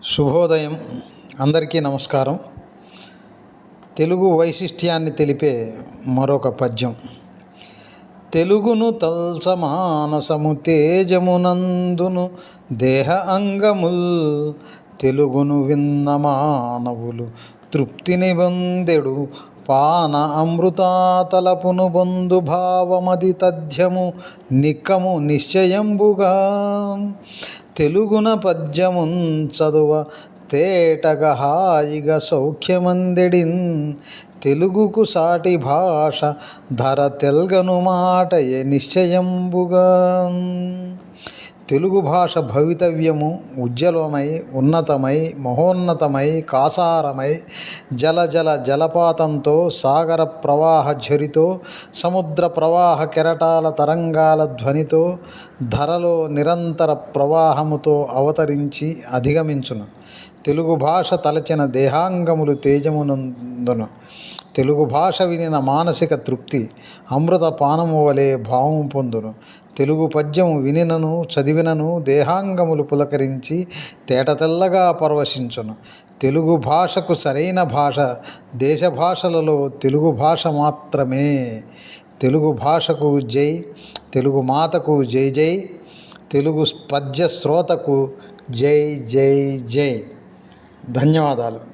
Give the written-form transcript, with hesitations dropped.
శుభోదయం. అందరికీ నమస్కారం. తెలుగు వైశిష్ట్యాన్ని తెలిపే మరొక పద్యం. తెలుగును తల్సమానసము తేజమునందును దేహ అంగముల్, తెలుగును విన్న మానవులు తృప్తిని పొందెడు పాన అమృతాతలపును బొందు భావమది తథ్యము నిక్కము నిశ్చయంబుగా. తెలుగున పద్యమున్ చదువ తేటగ హాయిగా సౌఖ్యమందెడిన్, తెలుగుకు సాటి భాష ధర తెల్గను మాటయే నిశ్చయంబుగా. తెలుగు భాష భవితవ్యము ఉజ్వలమై ఉన్నతమై మహోన్నతమై కాసారమై జలపాతంతో సాగర ప్రవాహ ఝరితో సముద్ర ప్రవాహ కెరటాల తరంగాల ధ్వనితో ధరలో నిరంతర ప్రవాహముతో అవతరించి అధిగమించును. తెలుగు భాష తలచిన దేహాంగములు తేజమునందును. తెలుగు భాష వినిన మానసిక తృప్తి అమృత పానము వలె భావము పొందును. తెలుగు పద్యము వినినను చదివినను దేహాంగములు పులకరించి తేటతెల్లగా పరవశించును. తెలుగు భాషకు సరైన భాష దేశ భాషలలో తెలుగు భాష మాత్రమే. తెలుగు భాషకు జై, తెలుగు మాతకు జై జై, తెలుగు పద్య శ్రోతకు జై జై జై. ధన్యవాదాలు.